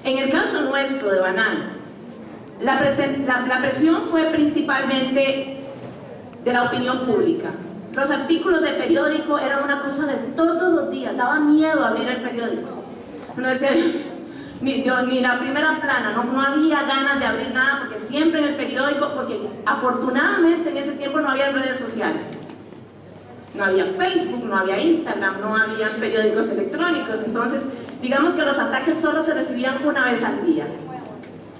En el caso nuestro de Banano, la presión fue principalmente de la opinión pública. Los artículos de periódico eran una cosa de todos los días, daba miedo abrir el periódico. Uno decía, ni la primera plana, no había ganas de abrir nada, porque siempre en el periódico, porque afortunadamente en ese tiempo no había redes sociales. No había Facebook, no había Instagram, no había periódicos electrónicos, entonces digamos que los ataques solo se recibían una vez al día.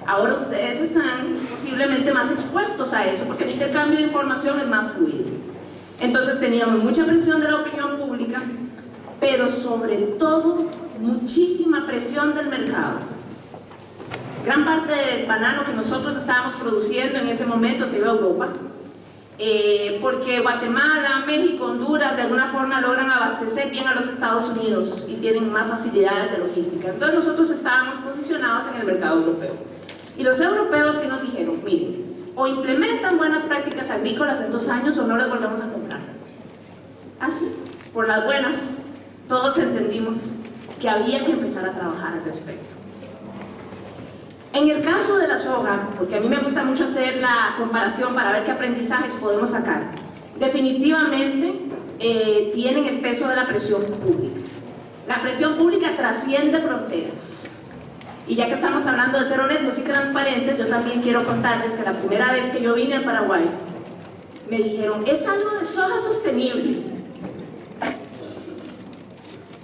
Ahora ustedes están posiblemente más expuestos a eso, porque el intercambio de información es más fluido. Entonces teníamos mucha presión de la opinión pública, pero sobre todo muchísima presión del mercado. Gran parte del banano que nosotros estábamos produciendo en ese momento se iba a Europa, porque Guatemala, México, Honduras de alguna forma logran abastecer bien a los Estados Unidos y tienen más facilidades de logística. Entonces nosotros estábamos posicionados en el mercado europeo. Y los europeos sí nos dijeron, miren, o implementan buenas prácticas agrícolas en 2 años o no les volvemos a comprar. Así, por las buenas, todos entendimos que había que empezar a trabajar al respecto. En el caso de la soja, porque a mí me gusta mucho hacer la comparación para ver qué aprendizajes podemos sacar, definitivamente tienen el peso de la presión pública. La presión pública trasciende fronteras. Y ya que estamos hablando de ser honestos y transparentes, yo también quiero contarles que la primera vez que yo vine al Paraguay, me dijeron, es algo de soja sostenible.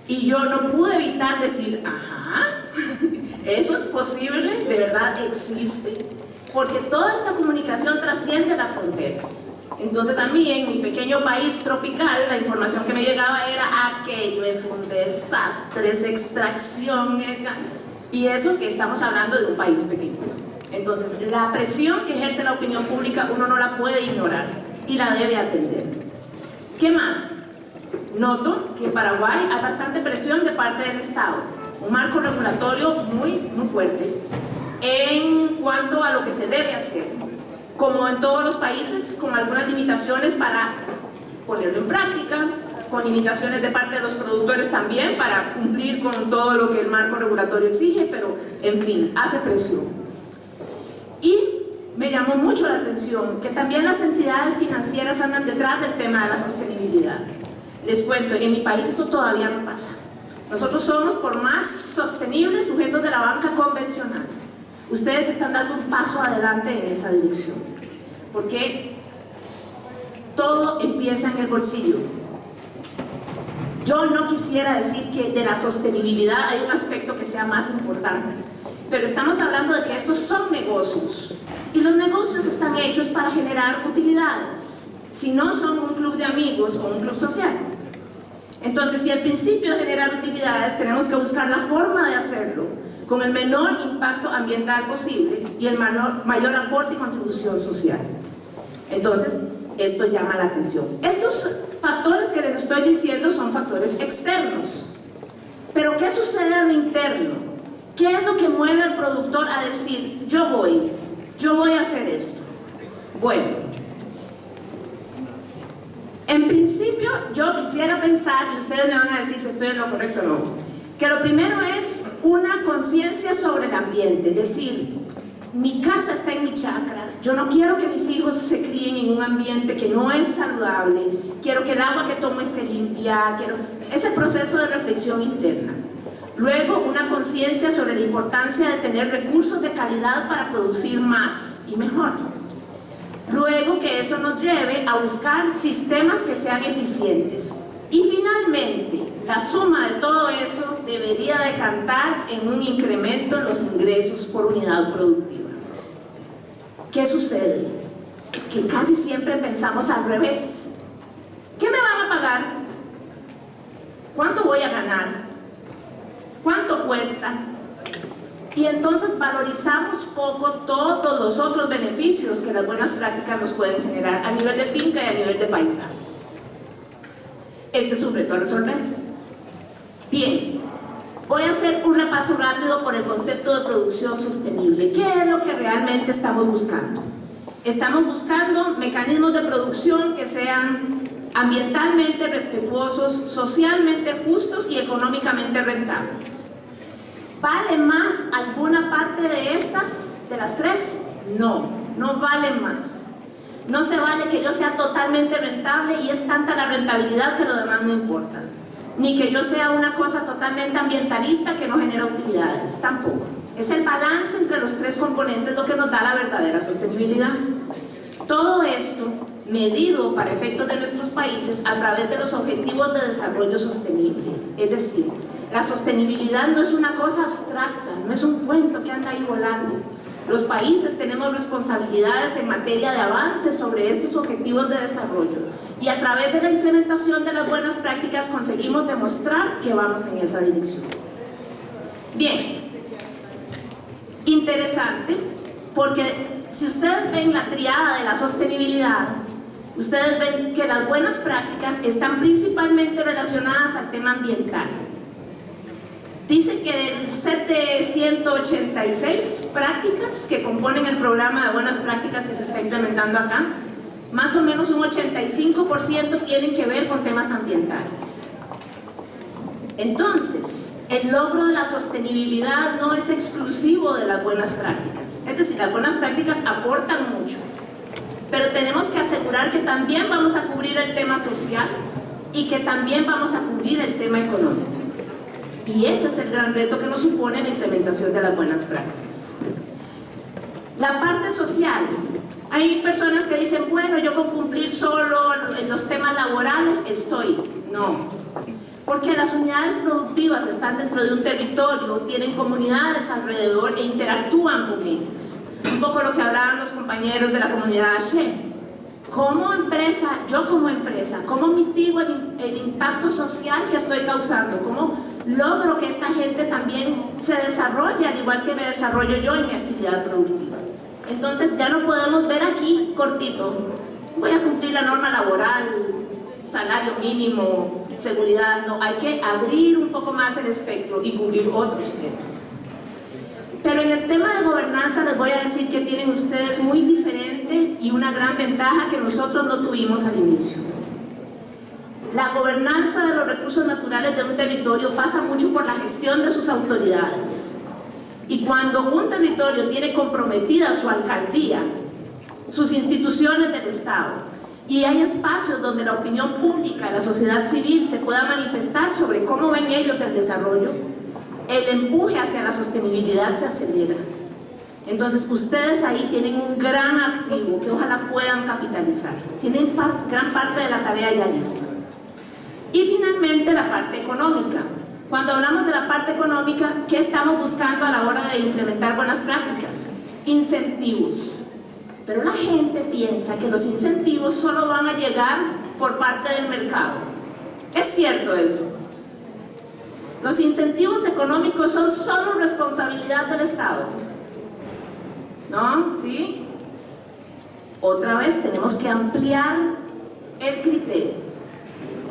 Y yo no pude evitar decir, ajá, eso es posible, de verdad existe, porque toda esta comunicación trasciende las fronteras. Entonces a mí, en mi pequeño país tropical, la información que me llegaba era, aquello es un desastre, es extracción, y eso que estamos hablando de un país pequeño. Entonces la presión que ejerce la opinión pública uno no la puede ignorar y la debe atender. ¿Qué más? Noto que en Paraguay hay bastante presión de parte del Estado, un marco regulatorio muy fuerte en cuanto a lo que se debe hacer, como en todos los países, con algunas limitaciones para ponerlo en práctica, con limitaciones de parte de los productores también para cumplir con todo lo que el marco regulatorio exige, pero en fin, hace presión. Y me llamó mucho la atención que también las entidades financieras andan detrás del tema de la sostenibilidad. Les cuento, en mi país eso todavía no pasa. Nosotros somos, por más sostenibles, sujetos de la banca convencional. Ustedes están dando un paso adelante en esa dirección, porque todo empieza en el bolsillo. Yo no quisiera decir que de la sostenibilidad hay un aspecto que sea más importante, pero estamos hablando de que estos son negocios, y los negocios están hechos para generar utilidades, si no son un club de amigos o un club social. Entonces, si al principio de generar utilidades tenemos que buscar la forma de hacerlo con el menor impacto ambiental posible y el mayor aporte y contribución social. Entonces, esto llama la atención. Estos factores que les estoy diciendo son factores externos. Pero ¿qué sucede en lo interno? ¿Qué es lo que mueve al productor a decir, yo voy a hacer esto? Bueno, en principio yo quisiera pensar, y ustedes me van a decir si estoy en lo correcto o no, que lo primero es una conciencia sobre el ambiente, es decir, mi casa está en mi chacra, yo no quiero que mis hijos se críen en un ambiente que no es saludable, quiero que el agua que tomo esté limpia, ese proceso de reflexión interna. Luego, una conciencia sobre la importancia de tener recursos de calidad para producir más y mejor. Luego, que eso nos lleve a buscar sistemas que sean eficientes. Y finalmente, la suma de todo eso debería decantar en un incremento en los ingresos por unidad productiva. ¿Qué sucede? Que casi siempre pensamos al revés. ¿Qué me van a pagar? ¿Cuánto voy a ganar? ¿Cuánto cuesta? Y entonces valorizamos poco todos los otros beneficios que las buenas prácticas nos pueden generar a nivel de finca y a nivel de paisaje. Este es un reto a resolver. Bien, voy a hacer un repaso rápido por el concepto de producción sostenible. ¿Qué es lo que realmente estamos buscando? Estamos buscando mecanismos de producción que sean ambientalmente respetuosos, socialmente justos y económicamente rentables. Vale más alguna parte de las tres? No, no valen más. No se vale que yo sea totalmente rentable y es tanta la rentabilidad que lo demás no importa. Ni que yo sea una cosa totalmente ambientalista que no genera utilidades, tampoco. Es el balance entre los tres componentes lo que nos da la verdadera sostenibilidad. Todo esto medido para efectos de nuestros países a través de los objetivos de desarrollo sostenible. Es decir, la sostenibilidad no es una cosa abstracta, no es un cuento que anda ahí volando. Los países tenemos responsabilidades en materia de avance sobre estos objetivos de desarrollo y a través de la implementación de las buenas prácticas conseguimos demostrar que vamos en esa dirección. Bien, interesante, porque si ustedes ven la triada de la sostenibilidad, ustedes ven que las buenas prácticas están principalmente relacionadas al tema ambiental. Dice que del set de 186 prácticas que componen el programa de buenas prácticas que se está implementando acá, más o menos un 85% tienen que ver con temas ambientales. Entonces, el logro de la sostenibilidad no es exclusivo de las buenas prácticas. Es decir, las buenas prácticas aportan mucho, pero tenemos que asegurar que también vamos a cubrir el tema social y que también vamos a cubrir el tema económico. Y ese es el gran reto que nos supone la implementación de las buenas prácticas. La parte social. Hay personas que dicen, bueno, yo con cumplir solo en los temas laborales estoy. No, porque las unidades productivas están dentro de un territorio, tienen comunidades alrededor e interactúan con ellas. Un poco lo que hablaban los compañeros de la comunidad Ashe. Como empresa, yo como empresa, ¿cómo mitigo el impacto social que estoy causando? ¿Cómo logro que esta gente también se desarrolle al igual que me desarrollo yo en mi actividad productiva? Entonces ya no podemos ver aquí cortito, voy a cumplir la norma laboral, salario mínimo, seguridad. No, hay que abrir un poco más el espectro y cubrir otros temas. Pero en el tema de gobernanza les voy a decir que tienen ustedes muy diferente y una gran ventaja que nosotros no tuvimos al inicio. La gobernanza de los recursos naturales de un territorio pasa mucho por la gestión de sus autoridades. Y cuando un territorio tiene comprometida su alcaldía, sus instituciones del Estado, y hay espacios donde la opinión pública, la sociedad civil se pueda manifestar sobre cómo ven ellos el desarrollo, el empuje hacia la sostenibilidad se acelera. Entonces ustedes ahí tienen un gran activo que ojalá puedan capitalizar. Tienen gran parte de la tarea ya lista. Y finalmente la parte económica. Cuando hablamos de la parte económica, ¿qué estamos buscando a la hora de implementar buenas prácticas? Incentivos. Pero la gente piensa que los incentivos solo van a llegar por parte del mercado. ¿Es cierto eso? Los incentivos económicos son solo responsabilidad del Estado. ¿No? ¿Sí? Otra vez tenemos que ampliar el criterio.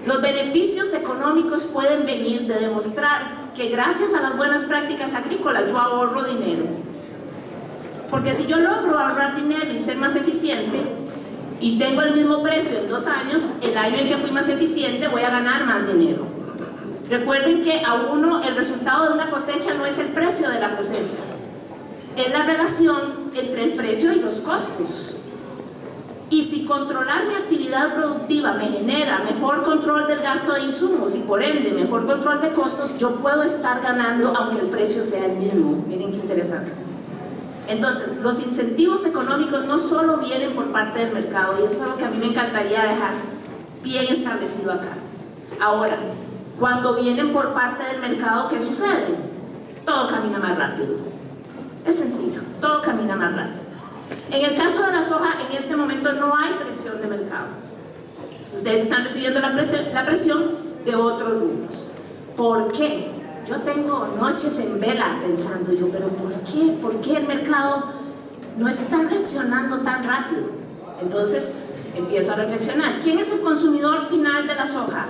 Los beneficios económicos pueden venir de demostrar que gracias a las buenas prácticas agrícolas yo ahorro dinero. Porque si yo logro ahorrar dinero y ser más eficiente y tengo el mismo precio en 2 años, el año en que fui más eficiente voy a ganar más dinero. Recuerden que a uno el resultado de una cosecha no es el precio de la cosecha, es la relación entre el precio y los costos. Y si controlar mi actividad productiva me genera mejor control del gasto de insumos y por ende mejor control de costos, yo puedo estar ganando aunque el precio sea el mismo. Miren qué interesante. Entonces, los incentivos económicos no solo vienen por parte del mercado, y eso es algo que a mí me encantaría dejar bien establecido acá. Ahora, cuando vienen por parte del mercado, ¿qué sucede? Todo camina más rápido. Es sencillo, todo camina más rápido. En el caso de la soja, en este momento no hay presión de mercado. Ustedes están recibiendo la presión de otros rubros. ¿Por qué? Yo tengo noches en vela pensando yo, pero ¿por qué? ¿Por qué el mercado no está reaccionando tan rápido? Entonces empiezo a reflexionar. ¿Quién es el consumidor final de la soja?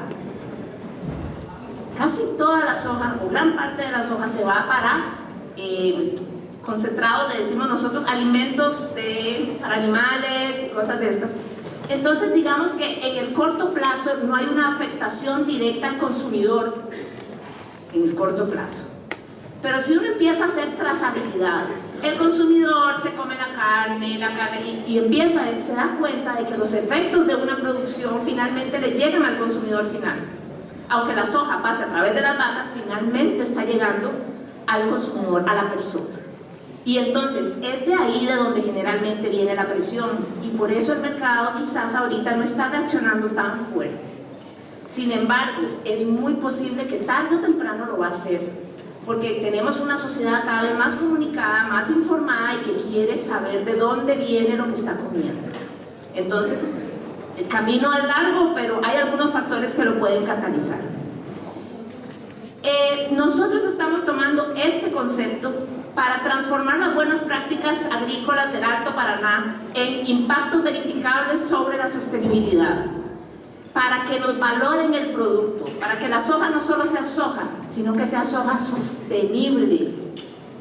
Casi toda la soja, o gran parte de la soja, se va para concentrados, le decimos nosotros, alimentos para animales y cosas de estas. Entonces digamos que en el corto plazo no hay una afectación directa al consumidor en el corto plazo. Pero si uno empieza a hacer trazabilidad calidad. El consumidor se come la carne y empieza, se da cuenta de que los efectos de una producción finalmente le llegan al consumidor final. Aunque la soja pase a través de las vacas, finalmente está llegando al consumidor, a la persona. Y entonces es de ahí de donde generalmente viene la presión, y por eso el mercado quizás ahorita no está reaccionando tan fuerte. Sin embargo, es muy posible que tarde o temprano lo va a hacer, porque tenemos una sociedad cada vez más comunicada, más informada y que quiere saber de dónde viene lo que está comiendo. Entonces, el camino es largo, pero hay algunos factores que lo pueden catalizar. Nosotros estamos tomando este concepto para transformar las buenas prácticas agrícolas del Alto Paraná en impactos verificables sobre la sostenibilidad, para que nos valoren el producto, para que la soja no solo sea soja, sino que sea soja sostenible.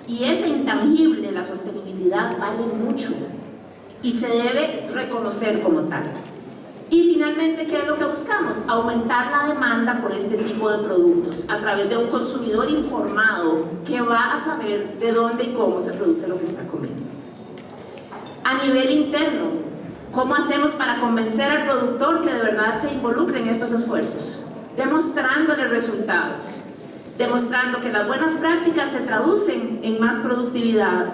Y ese intangible, la sostenibilidad, vale mucho y se debe reconocer como tal. Y finalmente, ¿qué es lo que buscamos? Aumentar la demanda por este tipo de productos a través de un consumidor informado que va a saber de dónde y cómo se produce lo que está comiendo. A nivel interno, ¿cómo hacemos para convencer al productor que de verdad se involucre en estos esfuerzos? Demostrándole resultados, demostrando que las buenas prácticas se traducen en más productividad,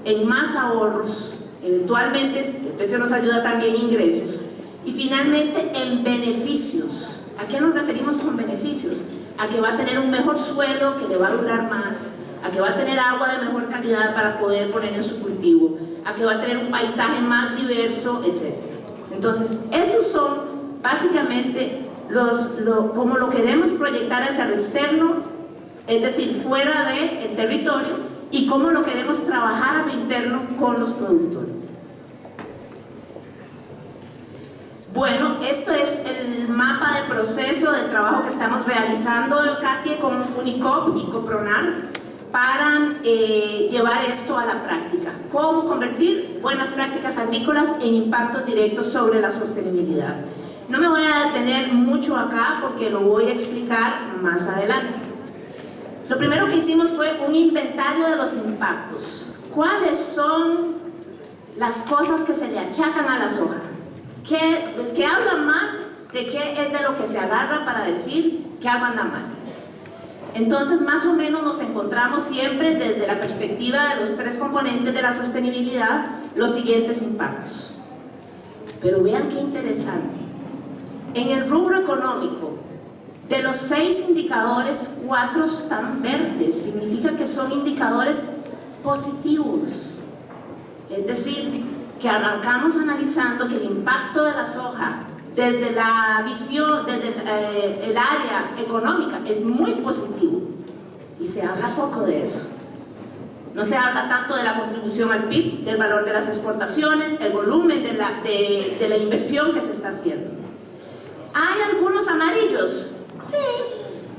en más ahorros, eventualmente el precio nos ayuda también en ingresos, y finalmente en beneficios. ¿A qué nos referimos con beneficios? A que va a tener un mejor suelo que le va a durar más, a que va a tener agua de mejor calidad para poder poner en su cultivo, a que va a tener un paisaje más diverso, etc. Entonces, esos son básicamente como lo queremos proyectar hacia lo externo, es decir, fuera del territorio, y cómo lo queremos trabajar a lo interno con los productores. Bueno, esto es el mapa de proceso del trabajo que estamos realizando, Katia, con Unicop y Copronar, para llevar esto a la práctica. Cómo convertir buenas prácticas agrícolas en impactos directos sobre la sostenibilidad. No me voy a detener mucho acá porque lo voy a explicar más adelante. Lo primero que hicimos fue un inventario de los impactos. ¿Cuáles son las cosas que se le achacan a la soja? El que habla mal, ¿de qué es de lo que se agarra para decir que algo anda mal? Entonces, más o menos nos encontramos siempre desde la perspectiva de los tres componentes de la sostenibilidad, los siguientes impactos. Pero vean qué interesante. En el rubro económico, de los 6 indicadores, 4 están verdes. Significa que son indicadores positivos. Es decir, que arrancamos analizando que el impacto de la soja desde la visión, desde el área económica es muy positivo, y se habla poco de eso. No se habla tanto de la contribución al PIB, del valor de las exportaciones, el volumen de la inversión que se está haciendo. ¿Hay algunos amarillos? Sí,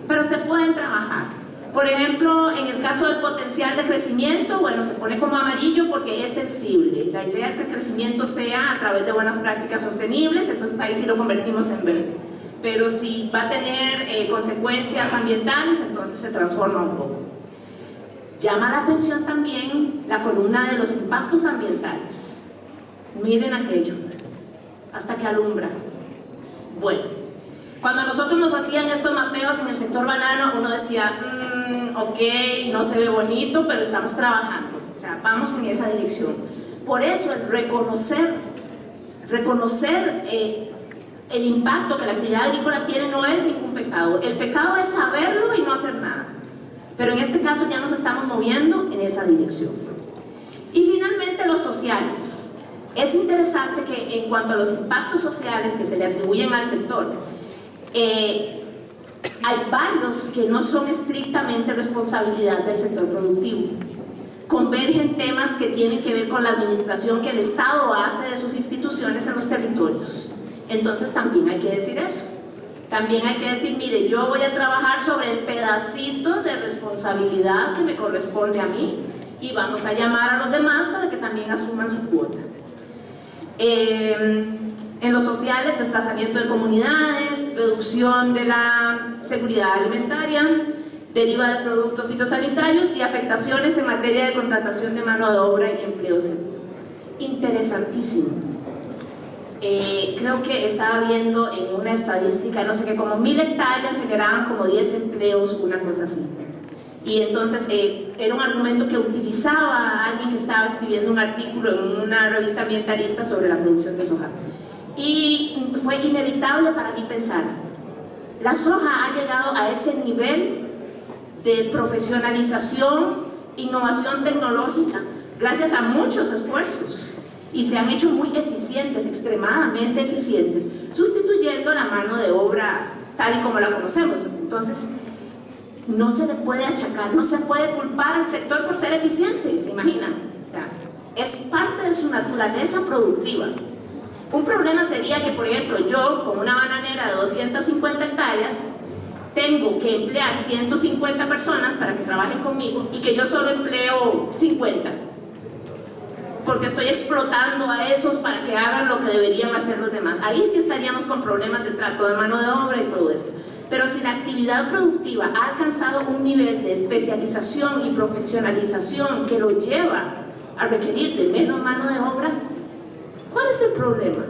pero se pueden trabajar. Por ejemplo, en el caso del potencial de crecimiento, bueno, se pone como amarillo porque es sensible. La idea es que el crecimiento sea a través de buenas prácticas sostenibles, entonces ahí sí lo convertimos en verde. Pero si va a tener consecuencias ambientales, entonces se transforma un poco. Llama la atención también la columna de los impactos ambientales. Miren aquello, hasta que alumbra. Bueno. Cuando nosotros nos hacían estos mapeos en el sector banano, uno decía, ok, no se ve bonito, pero estamos trabajando, o sea, vamos en esa dirección. Por eso el reconocer el impacto que la actividad agrícola tiene no es ningún pecado. El pecado es saberlo y no hacer nada. Pero en este caso ya nos estamos moviendo en esa dirección. Y finalmente los sociales. Es interesante que en cuanto a los impactos sociales que se le atribuyen al sector, hay varios que no son estrictamente responsabilidad del sector productivo. Convergen temas que tienen que ver con la administración que el Estado hace de sus instituciones en los territorios. Entonces también hay que decir eso. También hay que decir, mire, yo voy a trabajar sobre el pedacito de responsabilidad que me corresponde a mí, y vamos a llamar a los demás para que también asuman su cuota. En los sociales, desplazamiento de comunidades, reducción de la seguridad alimentaria, deriva de productos fitosanitarios y afectaciones en materia de contratación de mano de obra y empleos. Interesantísimo. Creo que estaba viendo en una estadística, no sé qué, como 1000 hectáreas generaban como 10 empleos, una cosa así. Y entonces era un argumento que utilizaba alguien que estaba escribiendo un artículo en una revista ambientalista sobre la producción de soja. Y fue inevitable para mí pensar, la soja ha llegado a ese nivel de profesionalización, innovación tecnológica, gracias a muchos esfuerzos, y se han hecho muy eficientes, extremadamente eficientes, sustituyendo la mano de obra tal y como la conocemos. Entonces, no se le puede achacar, no se puede culpar al sector por ser eficiente, ¿se imaginan? Es parte de su naturaleza productiva. Un problema sería que, por ejemplo, yo, con una bananera de 250 hectáreas, tengo que emplear 150 personas para que trabajen conmigo y que yo solo empleo 50. Porque estoy explotando a esos para que hagan lo que deberían hacer los demás. Ahí sí estaríamos con problemas de trato de mano de obra y todo esto. Pero si la actividad productiva ha alcanzado un nivel de especialización y profesionalización que lo lleva a requerir de menos mano de obra, ¿cuál es el problema?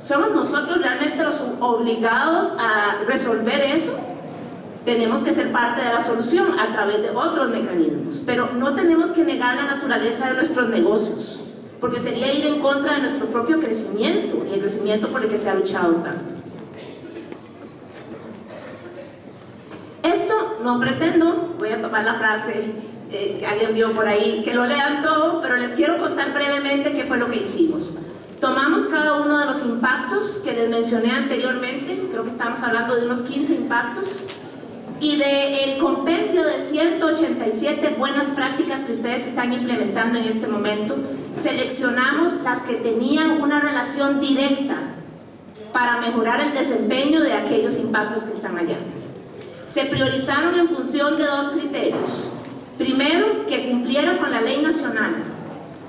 ¿Somos nosotros realmente los obligados a resolver eso? Tenemos que ser parte de la solución a través de otros mecanismos, pero no tenemos que negar la naturaleza de nuestros negocios, porque sería ir en contra de nuestro propio crecimiento y el crecimiento por el que se ha luchado tanto. Esto no pretendo, voy a tomar la frase que alguien dio por ahí, que lo lean todo, pero les quiero contar brevemente qué fue lo que hicimos. Tomamos cada uno de los impactos que les mencioné anteriormente, creo que estamos hablando de unos 15 impactos, y del compendio de 187 buenas prácticas que ustedes están implementando en este momento, seleccionamos las que tenían una relación directa para mejorar el desempeño de aquellos impactos que están allá. Se priorizaron en función de dos criterios. Primero, que cumpliera con la ley nacional.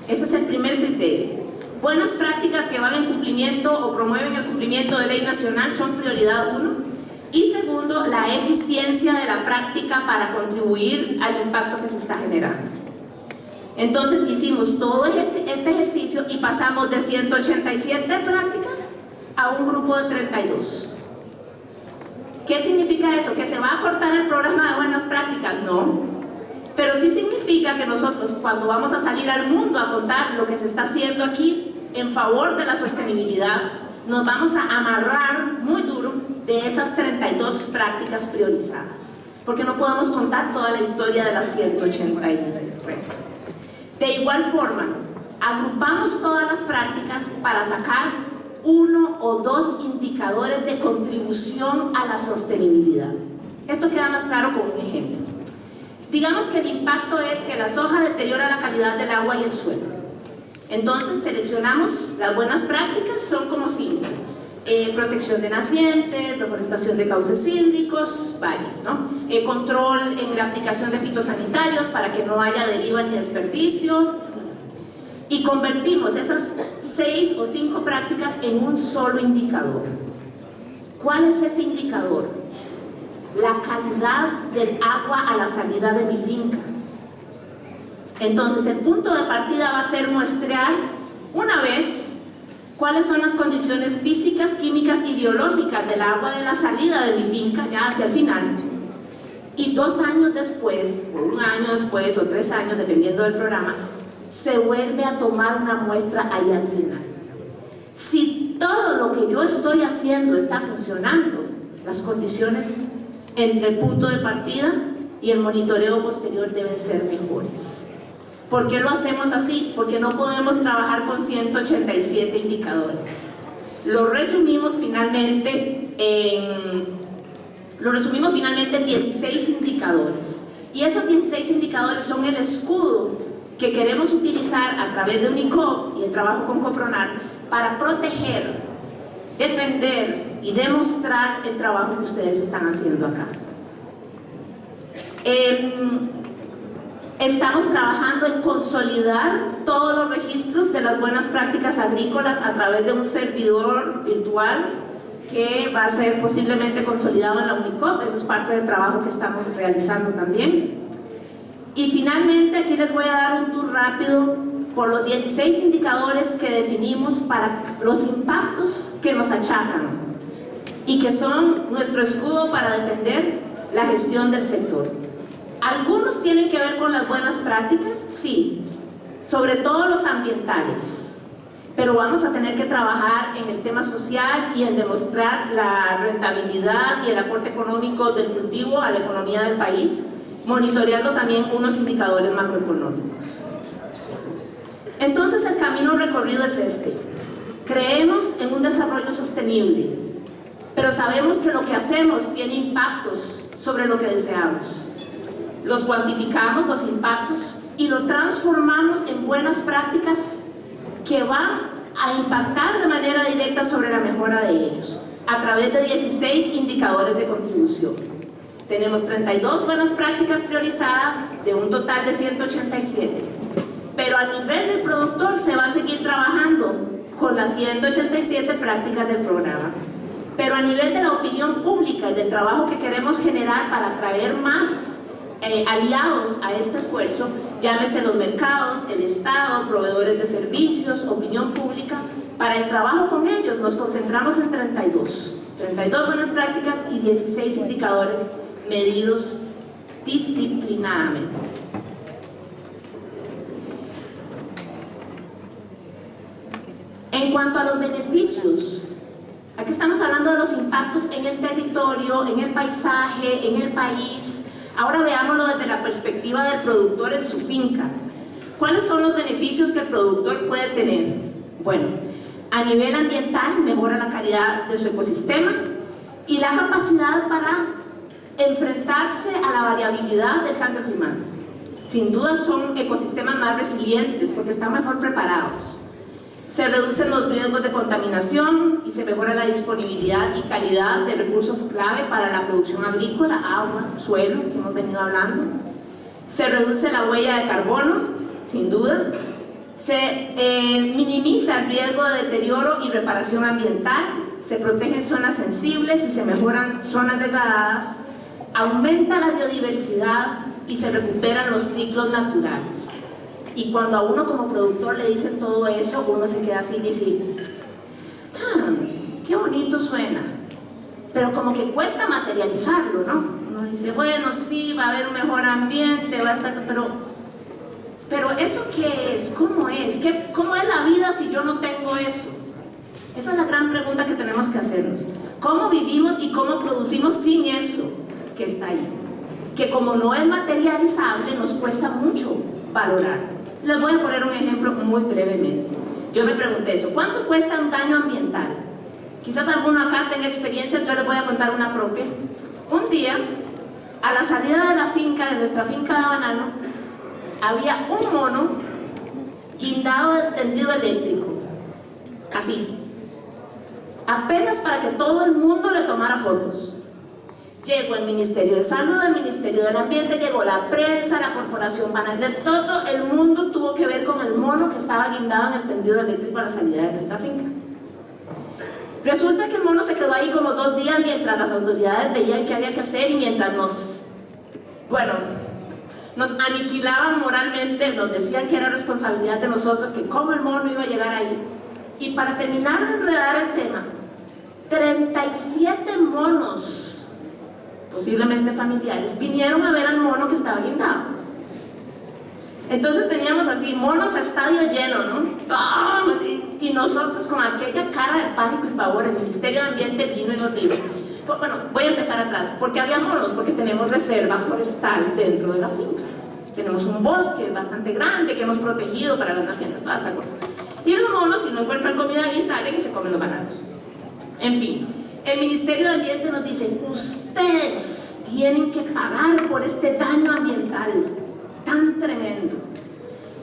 Ese es el primer criterio. Buenas prácticas que van en cumplimiento o promueven el cumplimiento de ley nacional son prioridad 1. Y segundo, la eficiencia de la práctica para contribuir al impacto que se está generando. Entonces hicimos todo este ejercicio y pasamos de 187 prácticas a un grupo de 32. ¿Qué significa eso? ¿Que se va a cortar el programa de buenas prácticas? No. Pero sí significa que nosotros, cuando vamos a salir al mundo a contar lo que se está haciendo aquí en favor de la sostenibilidad, nos vamos a amarrar muy duro de esas 32 prácticas priorizadas, porque no podemos contar toda la historia de las 183. De igual forma, agrupamos todas las prácticas para sacar 1 o 2 indicadores de contribución a la sostenibilidad. Esto queda más claro con un ejemplo. Digamos que el impacto es que la soja deteriora la calidad del agua y el suelo. Entonces seleccionamos las buenas prácticas, son como 5. Protección de nacientes, reforestación de cauces hídricos, varias, ¿no? Control en la aplicación de fitosanitarios para que no haya deriva ni desperdicio. Y convertimos esas 6 o 5 prácticas en un solo indicador. ¿Cuál es ese indicador? La calidad del agua a la salida de mi finca. Entonces el punto de partida va a ser muestrear una vez cuáles son las condiciones físicas, químicas y biológicas del agua de la salida de mi finca ya hacia el final. Y 2 años después, o 1 año después, o 3 años, dependiendo del programa, se vuelve a tomar una muestra ahí al final. Si todo lo que yo estoy haciendo está funcionando, las condiciones entre el punto de partida y el monitoreo posterior deben ser mejores. ¿Por qué lo hacemos así? Porque no podemos trabajar con 187 indicadores. Lo resumimos finalmente en 16 indicadores. Y esos 16 indicadores son el escudo que queremos utilizar a través de UNICOP y el trabajo con Copronar para proteger, defender y demostrar el trabajo que ustedes están haciendo acá. Estamos trabajando en consolidar todos los registros de las buenas prácticas agrícolas a través de un servidor virtual que va a ser posiblemente consolidado en la UNICOP. Eso es parte del trabajo que estamos realizando también. Y finalmente aquí les voy a dar un tour rápido por los 16 indicadores que definimos para los impactos que nos achacan y que son nuestro escudo para defender la gestión del sector. Algunos tienen que ver con las buenas prácticas, sí, sobre todo los ambientales, pero vamos a tener que trabajar en el tema social y en demostrar la rentabilidad y el aporte económico del cultivo a la economía del país, monitoreando también unos indicadores macroeconómicos. Entonces el camino recorrido es este. Creemos en un desarrollo sostenible, pero sabemos que lo que hacemos tiene impactos sobre lo que deseamos. Los cuantificamos, los impactos, y lo transformamos en buenas prácticas que van a impactar de manera directa sobre la mejora de ellos, a través de 16 indicadores de contribución. Tenemos 32 buenas prácticas priorizadas de un total de 187. Pero a nivel del productor se va a seguir trabajando con las 187 prácticas del programa. Pero a nivel de la opinión pública y del trabajo que queremos generar para atraer más aliados a este esfuerzo, llámese los mercados, el Estado, proveedores de servicios, opinión pública, para el trabajo con ellos nos concentramos en 32 buenas prácticas y 16 indicadores medidos disciplinadamente. En cuanto a los beneficios, aquí estamos hablando de los impactos en el territorio, en el paisaje, en el país. Ahora veámoslo desde la perspectiva del productor en su finca. ¿Cuáles son los beneficios que el productor puede tener? Bueno, a nivel ambiental mejora la calidad de su ecosistema y la capacidad para enfrentarse a la variabilidad del cambio climático. Sin duda son ecosistemas más resilientes porque están mejor preparados. Se reducen los riesgos de contaminación y se mejora la disponibilidad y calidad de recursos clave para la producción agrícola, agua, suelo, que hemos venido hablando. Se reduce la huella de carbono, sin duda. Se minimiza el riesgo de deterioro y reparación ambiental. Se protegen zonas sensibles y se mejoran zonas degradadas. Aumenta la biodiversidad y se recuperan los ciclos naturales. Y cuando a uno como productor le dicen todo eso, uno se queda así y dice, qué bonito suena, pero como que cuesta materializarlo, ¿no? Uno dice, bueno, sí, va a haber un mejor ambiente, va a estar, pero ¿eso qué es? ¿Cómo es? ¿Cómo es la vida si yo no tengo eso? Esa es la gran pregunta que tenemos que hacernos. ¿Cómo vivimos y cómo producimos sin eso que está ahí? Que como no es materializable, nos cuesta mucho valorar. Les voy a poner un ejemplo muy brevemente. Yo me pregunté eso, ¿cuánto cuesta un daño ambiental? Quizás alguno acá tenga experiencia, yo les voy a contar una propia. Un día, a la salida de la finca, de nuestra finca de banano, había un mono guindado del tendido eléctrico, así, apenas para que todo el mundo le tomara fotos. Llegó el Ministerio de Salud, el Ministerio del Ambiente, llegó la prensa, la Corporación Bananera, todo el mundo tuvo que ver con el mono que estaba guindado en el tendido eléctrico a la salida de nuestra finca. Resulta que el mono se quedó ahí como 2 días mientras las autoridades veían qué había que hacer y mientras nos aniquilaban moralmente, nos decían que era responsabilidad de nosotros, que cómo el mono iba a llegar ahí. Y para terminar de enredar el tema, 37 monos, posiblemente familiares, vinieron a ver al mono que estaba guindado. Entonces teníamos así, monos a estadio lleno, ¿no? Y nosotros con aquella cara de pánico y pavor, el Ministerio de Ambiente vino y nos dijo, bueno, voy a empezar atrás. ¿Por qué había monos? Porque tenemos reserva forestal dentro de la finca. Tenemos un bosque bastante grande que hemos protegido para las nacientes, toda esta cosa. Y los monos, si no encuentran comida ahí, salen y se comen los bananos. En fin. El Ministerio de Ambiente nos dice, ustedes tienen que pagar por este daño ambiental tan tremendo.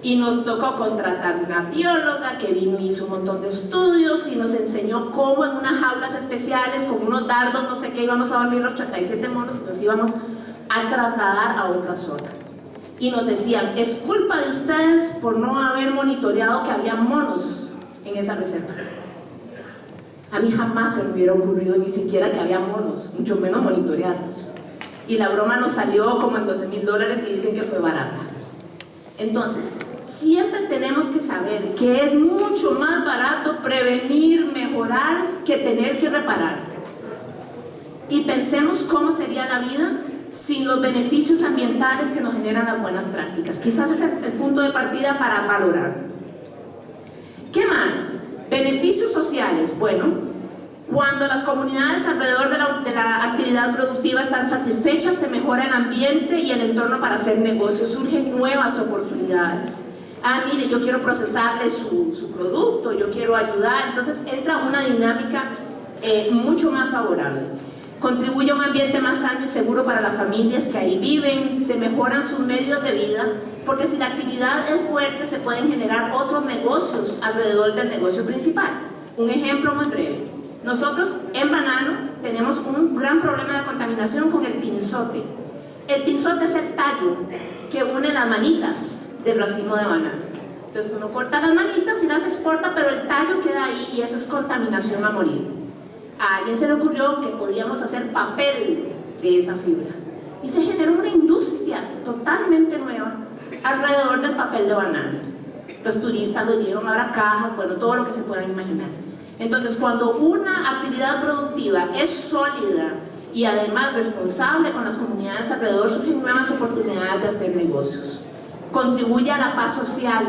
Y nos tocó contratar una bióloga que vino y hizo un montón de estudios y nos enseñó cómo en unas jaulas especiales, con unos dardos, no sé qué, íbamos a dormir los 37 monos y nos íbamos a trasladar a otra zona. Y nos decían, es culpa de ustedes por no haber monitoreado que había monos en esa reserva. A mí jamás se me hubiera ocurrido ni siquiera que había monos, mucho menos monitorearlos. Y la broma nos salió como en $12,000 y dicen que fue barata. Entonces, siempre tenemos que saber que es mucho más barato prevenir, mejorar, que tener que reparar. Y pensemos cómo sería la vida sin los beneficios ambientales que nos generan las buenas prácticas. Quizás ese es el punto de partida para valorarlos. ¿Qué más? Beneficios sociales. Bueno, cuando las comunidades alrededor de la actividad productiva están satisfechas, se mejora el ambiente y el entorno para hacer negocios, surgen nuevas oportunidades. Ah, mire, yo quiero procesarle su producto, yo quiero ayudar, entonces entra una dinámica mucho más favorable. Contribuye a un ambiente más sano y seguro para las familias que ahí viven, se mejoran sus medios de vida, porque si la actividad es fuerte se pueden generar otros negocios alrededor del negocio principal. Un ejemplo muy breve. Nosotros en Banano tenemos un gran problema de contaminación con el pinzote. El pinzote es el tallo que une las manitas del racimo de banano. Entonces uno corta las manitas y las exporta, pero el tallo queda ahí y eso es contaminación a morir. A alguien se le ocurrió que podíamos hacer papel de esa fibra y se generó una industria totalmente nueva alrededor del papel de banano. Los turistas lo llevan, ahora cajas, bueno, todo lo que se puedan imaginar. Entonces, cuando una actividad productiva es sólida y además responsable con las comunidades alrededor, surgen nuevas oportunidades de hacer negocios. Contribuye a la paz social.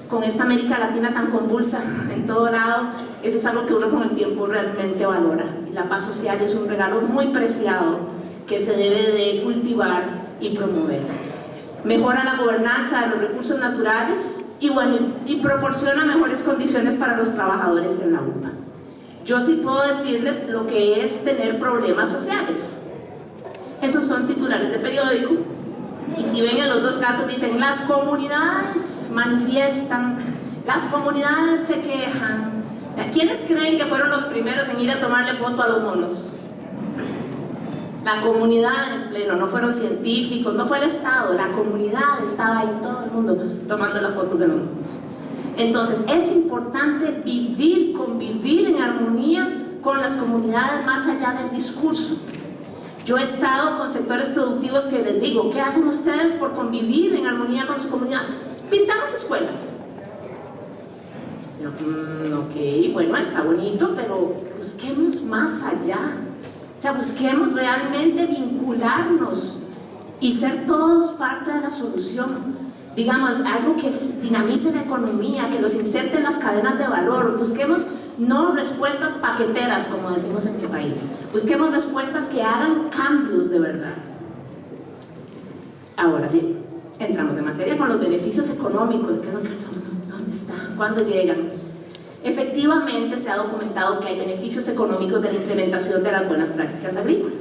Con esta América Latina tan convulsa en todo lado, eso es algo que uno con el tiempo realmente valora. Y la paz social es un regalo muy preciado que se debe de cultivar y promover. Mejora la gobernanza de los recursos naturales y proporciona mejores condiciones para los trabajadores en la UPA. Yo sí puedo decirles lo que es tener problemas sociales. Esos son titulares de periódico. Y si ven en los dos casos dicen, las comunidades manifiestan, las comunidades se quejan. ¿Quiénes creen que fueron los primeros en ir a tomarle foto a los monos? La comunidad en pleno, no fueron científicos, no fue el Estado, la comunidad estaba ahí, todo el mundo tomando las fotos de los monos. Entonces es importante convivir en armonía con las comunidades más allá del discurso. Yo he estado con sectores productivos que les digo, ¿qué hacen ustedes por convivir en armonía con su comunidad? Pintamos escuelas. Yo, ok, bueno, está bonito, pero busquemos más allá. O sea, busquemos realmente vincularnos y ser todos parte de la solución. Digamos, algo que dinamice la economía, que los inserte en las cadenas de valor. Busquemos no respuestas paqueteras, como decimos en mi país. Busquemos respuestas que hagan cambios de verdad. Ahora sí, entramos en materia con los beneficios económicos. ¿Dónde están? ¿Cuándo llegan? Efectivamente se ha documentado que hay beneficios económicos de la implementación de las buenas prácticas agrícolas.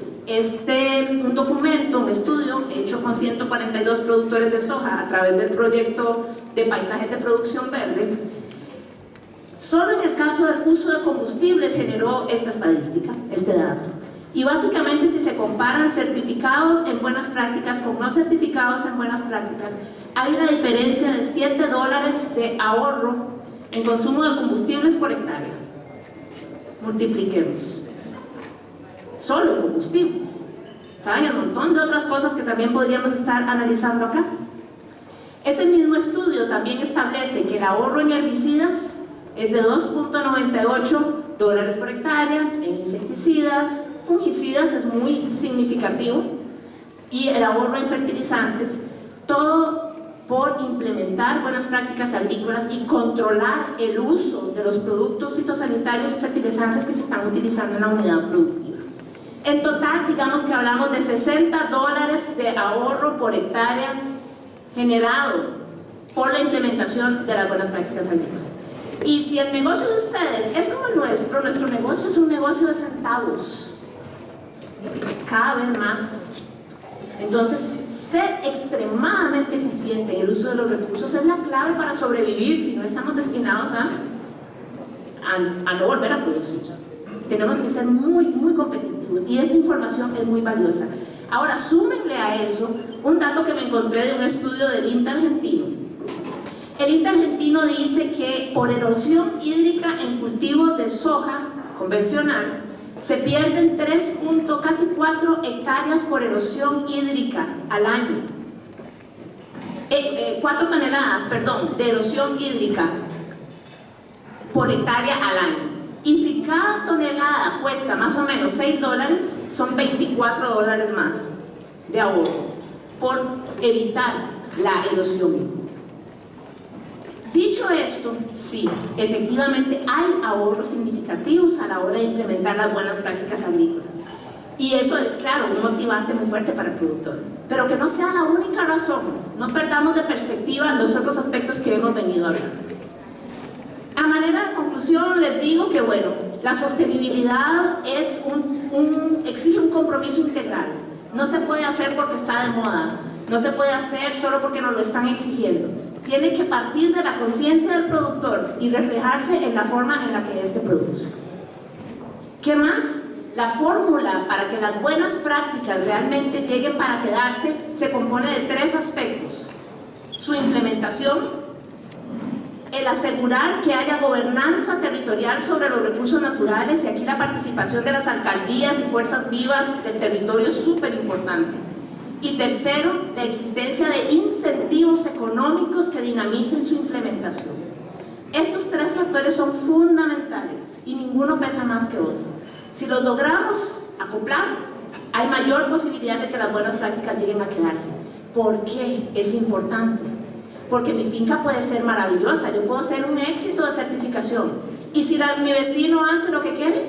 Un documento, un estudio hecho con 142 productores de soja a través del proyecto de paisajes de producción verde, solo en el caso del uso de combustibles generó esta estadística, este dato. Y básicamente si se comparan certificados en buenas prácticas con no certificados en buenas prácticas, hay una diferencia de $7 de ahorro en consumo de combustibles por hectárea. Multipliquemos. Solo combustibles. ¿Saben? El montón de otras cosas que también podríamos estar analizando acá. Ese mismo estudio también establece que el ahorro en herbicidas es de $2.98 por hectárea, en insecticidas, fungicidas es muy significativo, y el ahorro en fertilizantes, todo por implementar buenas prácticas agrícolas y controlar el uso de los productos fitosanitarios y fertilizantes que se están utilizando en la unidad productiva. En total, digamos que hablamos de $60 de ahorro por hectárea generado por la implementación de las buenas prácticas agrícolas. Y si el negocio de ustedes es como el nuestro negocio es un negocio de centavos, cada vez más. Entonces, ser extremadamente eficiente en el uso de los recursos es la clave para sobrevivir, si no estamos destinados a no volver a producir. Tenemos que ser muy, muy competitivos y esta información es muy valiosa. Ahora, súmenle a eso un dato que me encontré de un estudio del INTA argentino. El INTA argentino dice que por erosión hídrica en cultivos de soja convencional, se pierden casi 4 hectáreas por erosión hídrica al año. 4 toneladas, perdón, de erosión hídrica por hectárea al año. Y si cada tonelada cuesta más o menos $6, son $24 más de ahorro por evitar la erosión. Dicho esto, sí, efectivamente hay ahorros significativos a la hora de implementar las buenas prácticas agrícolas. Y eso es, claro, un motivante muy fuerte para el productor. Pero que no sea la única razón, no perdamos de perspectiva los otros aspectos que hemos venido hablando. A manera de conclusión, les digo que, bueno, la sostenibilidad exige un compromiso integral. No se puede hacer porque está de moda, no se puede hacer solo porque nos lo están exigiendo. Tiene que partir de la conciencia del productor y reflejarse en la forma en la que éste produce. ¿Qué más? La fórmula para que las buenas prácticas realmente lleguen para quedarse se compone de 3 aspectos: su implementación, el asegurar que haya gobernanza territorial sobre los recursos naturales, y aquí la participación de las alcaldías y fuerzas vivas del territorio es súper importante. Y tercero, la existencia de incentivos económicos que dinamicen su implementación. Estos 3 factores son fundamentales y ninguno pesa más que otro. Si los logramos acoplar, hay mayor posibilidad de que las buenas prácticas lleguen a quedarse. ¿Por qué es importante? Porque mi finca puede ser maravillosa, yo puedo ser un éxito de certificación. Y si mi vecino hace lo que quiere,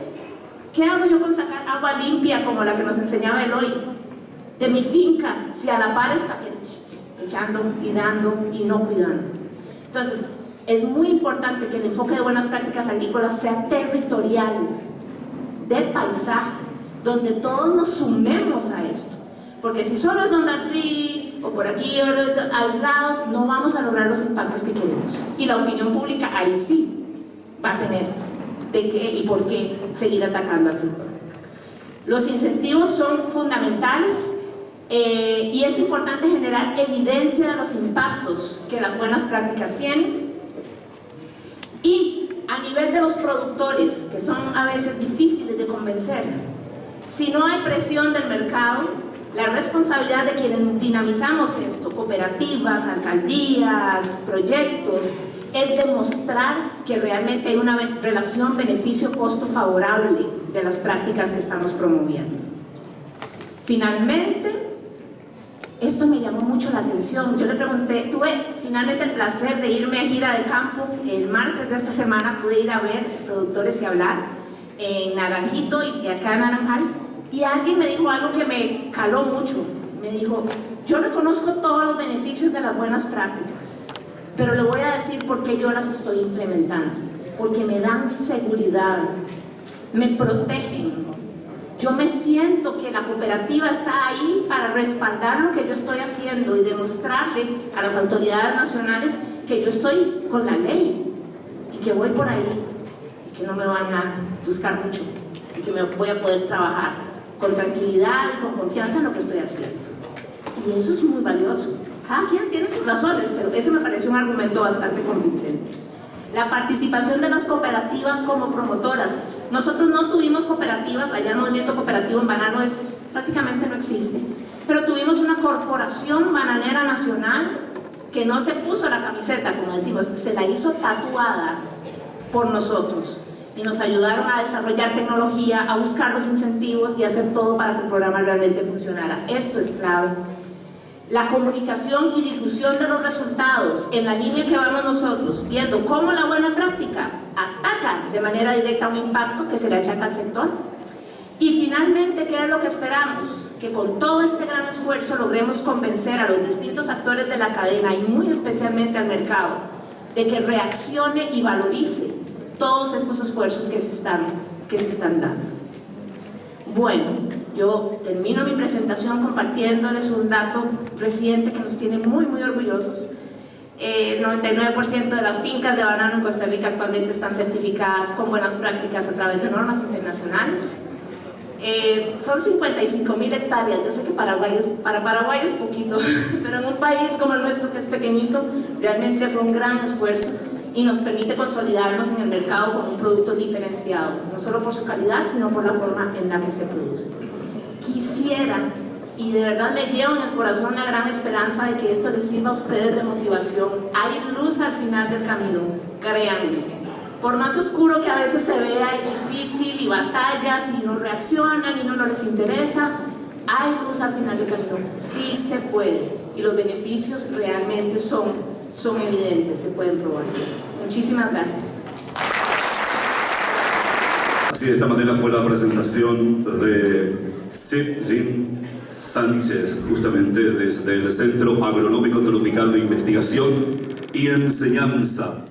¿qué hago yo con sacar agua limpia como la que nos enseñaba Eloy de mi finca, si a la par está echando y dando y no cuidando? Entonces, es muy importante que el enfoque de buenas prácticas agrícolas sea territorial, de paisaje, donde todos nos sumemos a esto. Porque si solo es Don Darcy o por aquí aislados, no vamos a lograr los impactos que queremos. Y la opinión pública ahí sí va a tener de qué y por qué seguir atacando al sector. Los incentivos son fundamentales. Y es importante generar evidencia de los impactos que las buenas prácticas tienen. Y a nivel de los productores, que son a veces difíciles de convencer, si no hay presión del mercado, la responsabilidad de quienes dinamizamos esto, cooperativas, alcaldías, proyectos, es demostrar que realmente hay una relación beneficio-costo favorable de las prácticas que estamos promoviendo. Finalmente, esto me llamó mucho la atención. Yo le pregunté, tuve finalmente el placer de irme a gira de campo. El martes de esta semana pude ir a ver productores y hablar en Naranjito y acá en Naranjal. Y alguien me dijo algo que me caló mucho. Me dijo, yo reconozco todos los beneficios de las buenas prácticas, pero le voy a decir por qué yo las estoy implementando. Porque me dan seguridad, me protegen. Yo me siento que la cooperativa está ahí para respaldar lo que yo estoy haciendo y demostrarle a las autoridades nacionales que yo estoy con la ley y que voy por ahí y que no me van a buscar mucho y que me voy a poder trabajar con tranquilidad y con confianza en lo que estoy haciendo. Y eso es muy valioso. Cada quien tiene sus razones, pero ese me pareció un argumento bastante convincente. La participación de las cooperativas como promotoras. Nosotros no tuvimos cooperativas, allá el movimiento cooperativo en banano prácticamente no existe, pero tuvimos una corporación bananera nacional que no se puso la camiseta, como decimos, se la hizo tatuada por nosotros y nos ayudaron a desarrollar tecnología, a buscar los incentivos y hacer todo para que el programa realmente funcionara. Esto es clave. La comunicación y difusión de los resultados en la línea que vamos nosotros, viendo cómo la buena práctica ataca de manera directa un impacto que se le achaca al sector. Y finalmente, ¿qué es lo que esperamos? Que con todo este gran esfuerzo logremos convencer a los distintos actores de la cadena y muy especialmente al mercado de que reaccione y valorice todos estos esfuerzos que se están dando. Bueno, yo termino mi presentación compartiéndoles un dato reciente que nos tiene muy orgullosos. El 99% de las fincas de banano en Costa Rica actualmente están certificadas con buenas prácticas a través de normas internacionales. Son 55.000 hectáreas. Yo sé que para Paraguay es poquito, pero en un país como el nuestro, que es pequeñito, realmente fue un gran esfuerzo y nos permite consolidarnos en el mercado como un producto diferenciado, no solo por su calidad, sino por la forma en la que se produce. Quisiera, y de verdad me llevo en el corazón la gran esperanza de que esto les sirva a ustedes de motivación. Hay luz al final del camino, créanme. Por más oscuro que a veces se vea y difícil y batallas y no reaccionan y no les interesa, hay luz al final del camino. Sí se puede y los beneficios realmente son evidentes, se pueden probar. Muchísimas gracias. Así, de esta manera fue la presentación de Sip-Jin Sánchez, justamente desde el Centro Agronómico Tropical de Investigación y Enseñanza.